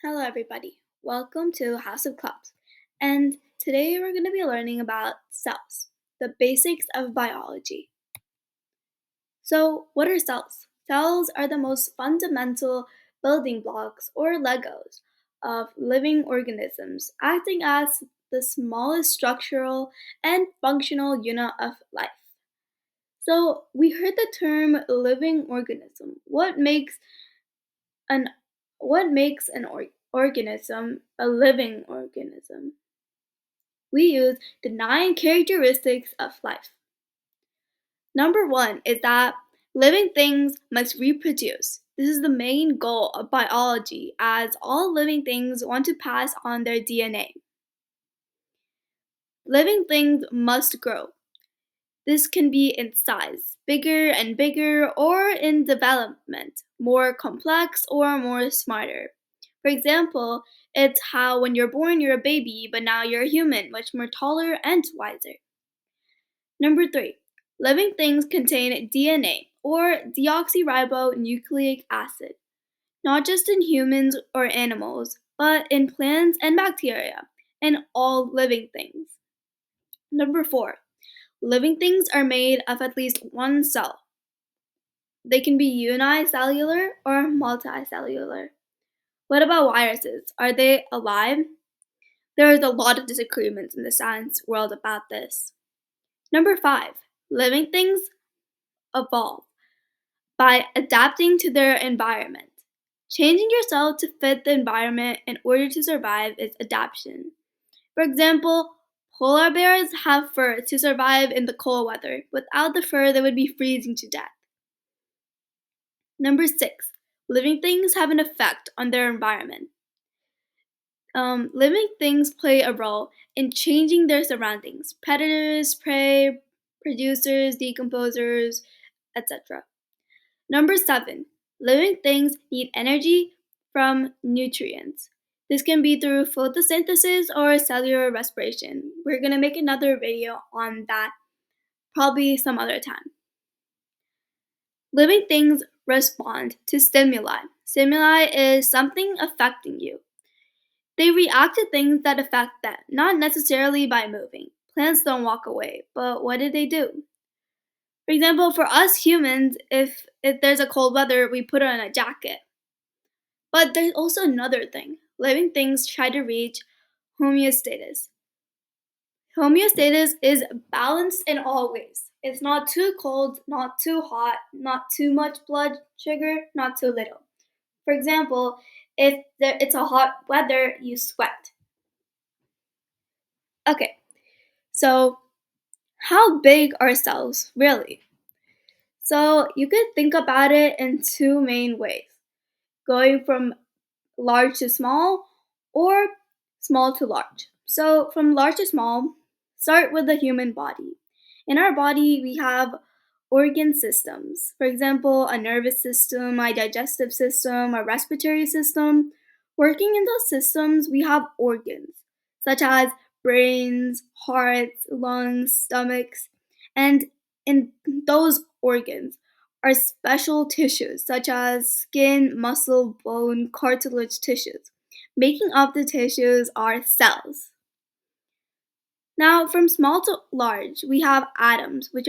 Hello, everybody. Welcome to House of Clubs. And today we're going to be learning about cells, the basics of biology. So, what are cells? Cells are the most fundamental building blocks or Legos of living organisms, acting as the smallest structural and functional unit of life. So, we heard the term living organism. An what makes an organism a living organism? We use the 9 characteristics of life. Number one is that living things must reproduce. This is the main goal of biology, as all living things want to pass on their DNA. Living things must grow. This can be in size, bigger and bigger, or in development, more complex or more smarter. For example, it's how when you're born you're a baby, but now you're a human, much more taller and wiser. Number three, living things contain DNA, or deoxyribonucleic acid, not just in humans or animals, but in plants and bacteria, and all living things. Number four, living things are made of at least one cell. They can be unicellular or multicellular. What about viruses? Are they alive? There is a lot of disagreements in the science world about this. Number five, living things evolve by adapting to their environment. Changing yourself to fit the environment in order to survive is adaptation. For example, polar bears have fur to survive in the cold weather. Without the fur, they would be freezing to death. Number six, living things have an effect on their environment. Living things play a role in changing their surroundings: predators, prey, producers, decomposers, etc. Number seven, living things need energy from nutrients. This can be through photosynthesis or cellular respiration. We're going to make another video on that probably some other time. Living things respond to stimuli. Stimuli is something affecting you. They react to things that affect them, not necessarily by moving. Plants don't walk away, but what do? For example, for us humans, if there's a cold weather, we put on a jacket. But there's also another thing. Living things try to reach homeostasis. Homeostasis is balanced in all ways. It's not too cold, not too hot, not too much blood sugar, not too little. For example, if it's a hot weather, you sweat. Okay, so how big are cells really? So you could think about it in two main ways: going from large to small or small to large. So from large to small, start with the human body. In our body, we have organ systems. For example, a nervous system, a digestive system, a respiratory system. Working in those systems, we have organs such as brains, hearts, lungs, stomachs, and in those organs are special tissues such as skin, muscle, bone, cartilage tissues. Making up the tissues are cells. Now, from small to large, we have atoms, which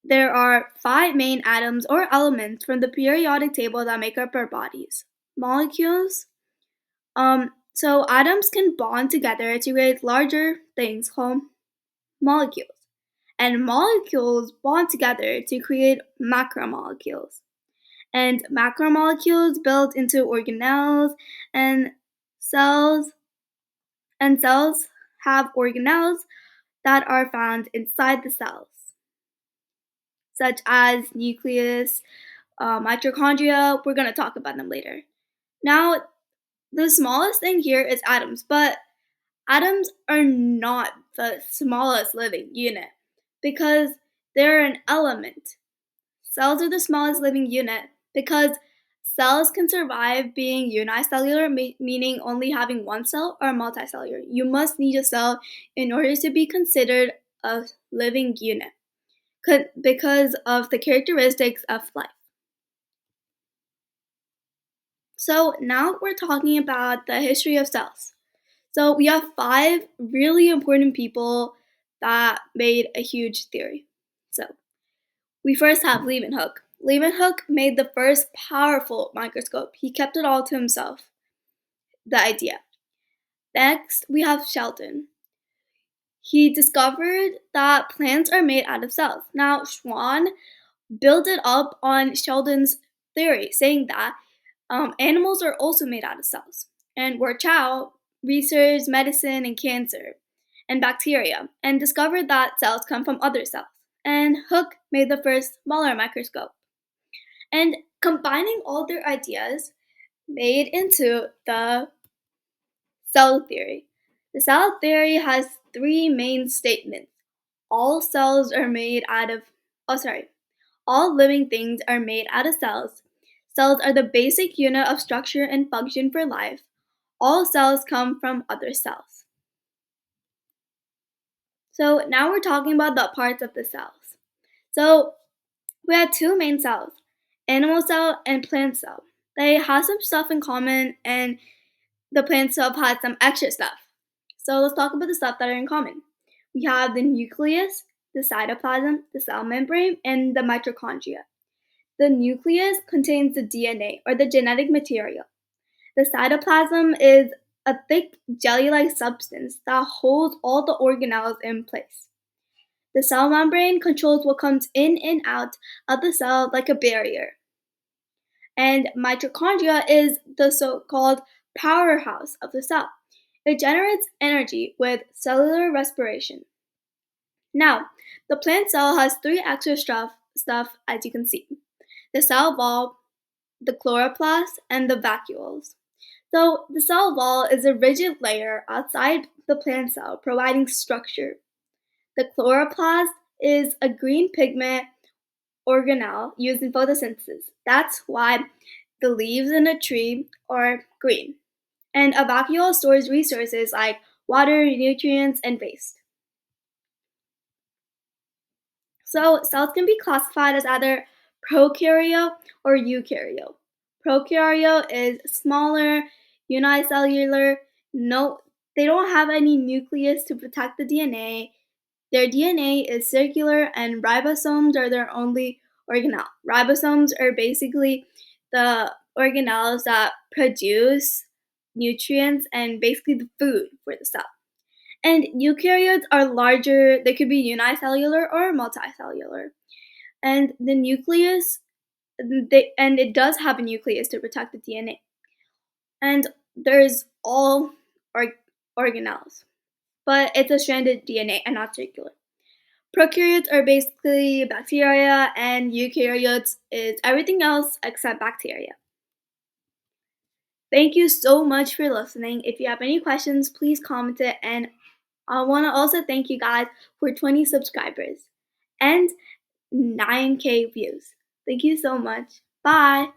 there are 5 main atoms or elements from the periodic table that make up our bodies. Molecules. So atoms can bond together to create larger things called molecules. And molecules bond together to create macromolecules. And macromolecules build into organelles, and cells cells have organelles that are found inside the cells, such as nucleus, mitochondria. We're going to talk about them later. Now, the smallest thing here is atoms, but atoms are not the smallest living unit because they're an element. Cells are the smallest living unit because cells can survive being unicellular, meaning only having one cell, or multicellular. You must need a cell in order to be considered a living unit because of the characteristics of life. So now we're talking about the history of cells. So we have five really important people that made a huge theory. So we first have Leeuwenhoek. Leeuwenhoek made the first powerful microscope. He kept it all to himself, the idea. Next, we have Sheldon. He discovered that plants are made out of cells. Now, Schwann built it up on Sheldon's theory, saying that animals are also made out of cells. And Virchow researched medicine and cancer and bacteria and discovered that cells come from other cells. And Hooke made the first smaller microscope. And combining all their ideas made into the cell theory. The cell theory has three main statements. All cells are made out of, oh, sorry, all living things are made out of cells. Cells are the basic unit of structure and function for life. All cells come from other cells. So now we're talking about the parts of the cells. So we have two main cells, animal cell and plant cell. They have some stuff in common and the plant cell has some extra stuff. So let's talk about the stuff that are in common. We have the nucleus, the cytoplasm, the cell membrane, and the mitochondria. The nucleus contains the DNA, or the genetic material. The cytoplasm is a thick jelly like substance that holds all the organelles in place. The cell membrane controls what comes in and out of the cell like a barrier. And mitochondria is the so called powerhouse of the cell. It generates energy with cellular respiration. Now, the plant cell has three extra stuff as you can see: the cell wall, the chloroplast, and the vacuoles. So, the cell wall is a rigid layer outside the plant cell providing structure. The chloroplast is a green pigment organelle used in photosynthesis. That's why the leaves in a tree are green. And a vacuole stores resources like water, nutrients, and waste. So cells can be classified as either prokaryote or eukaryote. Prokaryote is smaller, unicellular. No, they don't have any nucleus to protect the DNA. Their DNA is circular, and ribosomes are their only organelle. Ribosomes are basically the organelles that produce nutrients and basically the food for the cell. And eukaryotes are larger, they could be unicellular or multicellular. And the nucleus, and it does have a nucleus to protect the DNA. And there's all organelles, but it's a stranded DNA and not circular. Prokaryotes are basically bacteria, and eukaryotes is everything else except bacteria. Thank you so much for listening. If you have any questions, please comment it. And I want to also thank you guys for 20 subscribers and 9K views. Thank you so much. Bye.